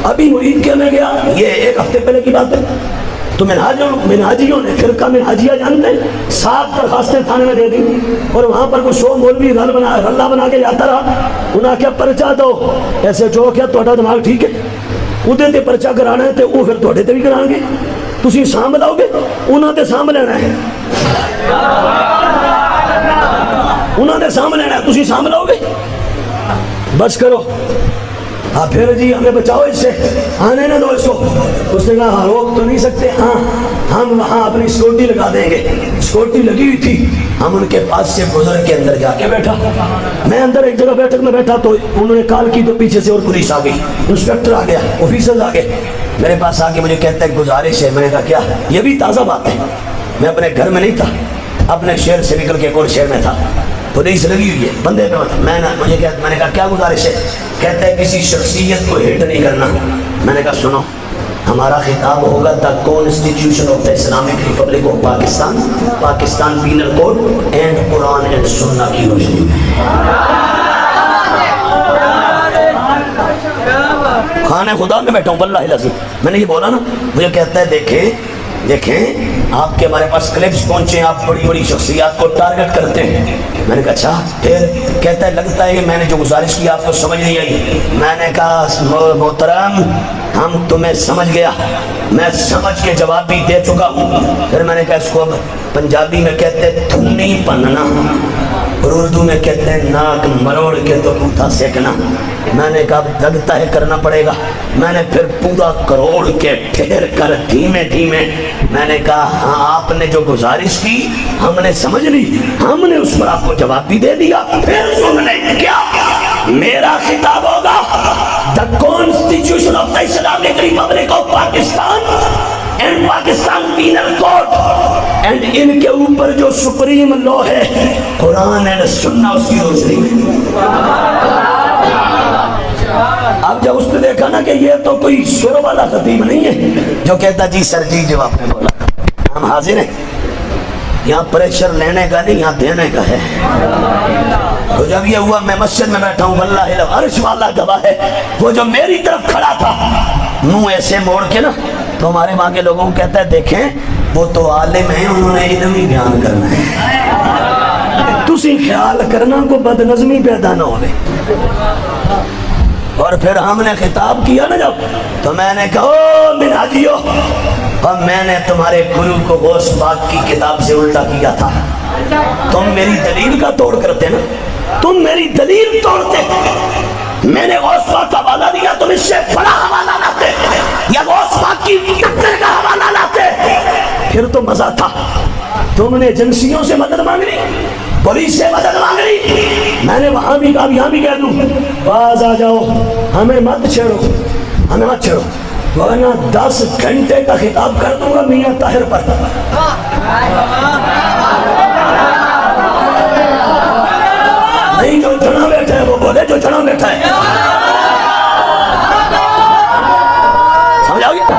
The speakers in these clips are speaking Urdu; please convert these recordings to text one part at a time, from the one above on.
ابھی مرید کے میں گیا، یہ 1 ہفتے پہلے کی بات ہے، تو منہاجیوں نے فرقہ منہاجیہ جانتے ہیں، 7 درخواستیں تھانے میں دے دی، اور وہاں پر کوئی 100 مولوی رلا بنا کے جاتا رہا، انہاں کیا پرچہ دو، ایسے جو کیا توڑا دماغ ٹھیک ہے، ادھے تے پرچہ کرانا ہے تے وہ پھر توڑے تے بھی کران گے، تسی سامھ لاؤ گے، انہاں تے سامھ لینا ہے، انہاں تے سامھ لینا ہے، تسی سامھ لاؤ گے، بس کرو، ہاں پھر جی ہمیں بچاؤ اس سے، آنے نہ دو اس کو، اس نے کہا ہاں روک تو نہیں سکتے، ہاں ہم وہاں اپنی سیکورٹی لگا دیں گے، سیکورٹی لگی ہوئی تھی، ہم ان کے پاس سے گزر کے اندر جا کے بیٹھا، میں اندر ایک جگہ بیٹھک میں بیٹھا تو انہوں نے کال کی تو پیچھے سے اور پولیس آ گئی، انسپیکٹر آ گیا، آفیسرز آ گئے، میرے پاس آ کے مجھے کہتا ہے گزارش ہے، میں نے کہا کیا، یہ بھی تازہ بات ہے، میں اپنے گھر میں نہیں تھا، اپنے شہر سے نکل کے ایک اور شہر میں تھا، پولیس لگی ہوئی ہے بندے پہ، میں نے کہا کیا گزارش ہے، کہتا ہے کسی شخصیت کو ہٹ نہیں کرنا، میں نے کہا سنو، ہمارا خطاب ہوگا the constitution of the Islamic republic of Pakistan, Pakistan penal code and Quran and Sunnah کی روشنی میں، خانہ خدا میں بیٹھا ہوں واللہ العظیم، میں نے یہ بولا نا، مجھے کہتا ہے دیکھیں آپ کے ہمارے پاس کلپس پہنچے ہیں، آپ بڑی بڑی شخصیات کو ٹارگٹ کرتے ہیں، میں نے کہا اچھا، پھر کہتا ہے لگتا ہے کہ میں نے جو گزارش کی آپ کو سمجھ نہیں آئی، میں نے کہا محترم ہم تمہیں سمجھ گیا، میں سمجھ کے جواب بھی دے چکا ہوں، پھر میں نے کہا اس کو اب پنجابی میں کہتے ہیں تھنی پننا، اور اردو میں کہتے ہیں ناک مروڑ کے تو پوتھا سیکنا، میں نے کہا لگتا ہے کرنا پڑے گا، میں نے پھر پورا کروڑ کے ٹھہر کر دھیمے دھیمے میں نے کہا ہاں آپ نے جو گزارش کی ہم نے سمجھ لی، ہم نے اس پر آپ کو جواب بھی دے دیا، پھر سن لیں کیا میرا خطاب ہوگا the constitution of the Islamic republic of Pakistan and Pakistan penal code and ان کے اوپر جو سپریم لا ہے قرآن اینڈ سنہ اس کی روشنی میں۔ اب جب اس نے دیکھا نا کہ یہ تو کوئی سر والا خطیب نہیں ہے جو کہتا جی سر جی جو آپ نے بولا ہم حاضر ہیں، یہاں پریشر لینے کا نہیں یہاں دینے کا ہے، تو جب یہ ہوا میں مسجد میں بیٹھا ہوں واللہ عرش والا گواہ ہے، وہ جو میری طرف کھڑا تھا منہ ایسے موڑ کے نا تو ہمارے وہاں کے لوگوں کو کہتا ہے دیکھیں وہ تو عالم ہیں انہوں نے علم ہی بیان کرنا ہے، تسی خیال کرنا کو بد نظمی پیدا نہ ہوئے۔ اور پھر ہم نے خطاب کیا نا جب تو میں نے کہا او منہاجیو، اور میں نے تمہارے گرو کو غوث پاک کی کتاب سے الٹا کیا تھا، تم میری دلیل کا توڑ کرتے نا، تم میری دلیل توڑتے، میں نے غوث پاک کا حوالہ دیا تم اس سے بڑا حوالہ لاتے یا غوث پاک کی ٹکر کا حوالہ لاتے، پھر تو مزہ تھا، تم نے ایجنسیوں سے مدد مانگ لی، پولیس سے مدد مانگ لی، میں نے وہاں بھی کہا یہاں بھی کہہ دوں باز آ جاؤ، ہمیں مت چھیڑو، ہمیں مت چھیڑو، ورنہ 10 گھنٹے کا خطاب کر دوں گا میاں طاہر پر، نہیں جو جنا بیٹھا ہے وہ بولے جو جنا بیٹھا ہے، سمجھاؤ گے؟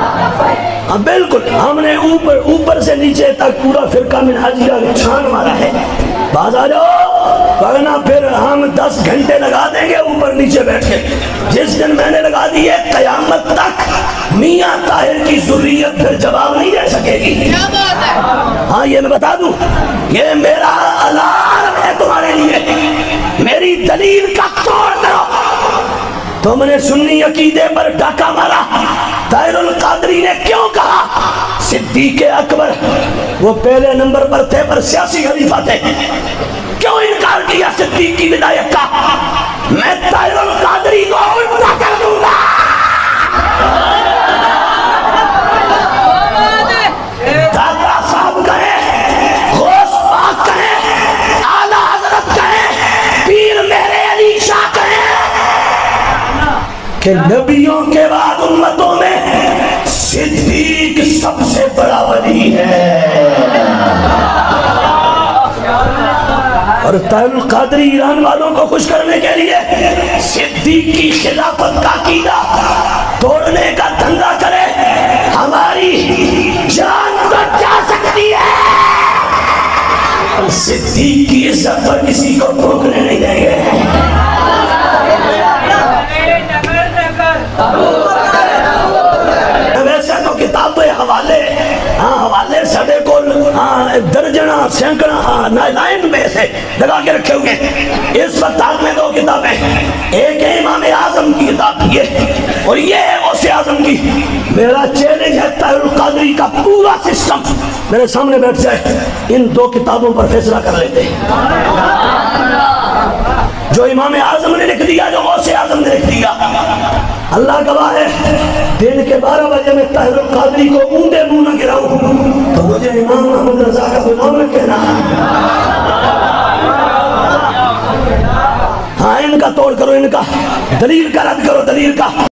ہاں بالکل، ہم نے اوپر سے نیچے تک پورا فرقہ منہاجیہ چھان مارا ہے، باز آ جاؤ ورنہ پھر ہم 10 گھنٹے لگا دیں گے اوپر نیچے بیٹھ کے، جس دن میں نے لگا دی ہے قیامت تک میاں طاہر کی ذریت پھر جواب نہیں دے سکے گی، ہاں یہ میں بتا دوں یہ میرا الارم ہے تمہارے لیے، میری دلیل کا توڑ کرو، تم نے سنی عقیدے پر ڈاکہ مارا، طاہر القادری نے کیوں کہا صدیق اکبر وہ پہلے نمبر پر تھے پر سیاسی خلیفہ تھے، کیوں انکار کیا صدیق کی ولایت کا، میں طاہر القادری کو الٹا کر دوں گا، دادا صاحب کہیں، غوث پاک کہیں، اعلیٰ حضرت کہیں، پیر مہر علی شاہ کہیں کہ نبیوں کے بعد امتوں میں صدیق سب سے بڑا ولی ہے، اور طاہر القادری ایران والوں کو خوش کرنے کے لیے صدیق کی خلافت کا عقیدہ توڑنے کا دھندا کرے، ہماری جان تو جا سکتی ہے، صدیق کی عزت پر کسی کو بھوکنے نہیں دیں گے۔ دساں سینکڑا ہاں لائن میں سے لگا کے رکھے ہوئے ہیں۔ اس وقت ہاتھ میں دو کتابیں، ایک ہے امام اعظم کی کتاب یہ، اور یہ ہے غوث اعظم کی۔ میرا چیلنج ہے طاہر القادری کا پورا سسٹم میرے سامنے بیٹھ جائے، ان دو کتابوں پر فیصلہ کر لیتے ہیں۔ جو امام اعظم نے لکھ دیا، جو غوث اعظم نے لکھ دیا، اللہ گواہ ہے دن کے 12 بجے میں طاہر القادری کو اونڈے منہ نہ گراؤں تو مجھے امام محمد رضا کا غلام نہ کہنا۔ ہاں ان کا توڑ کرو، ان کا دلیل کا رد کرو، دلیل کا۔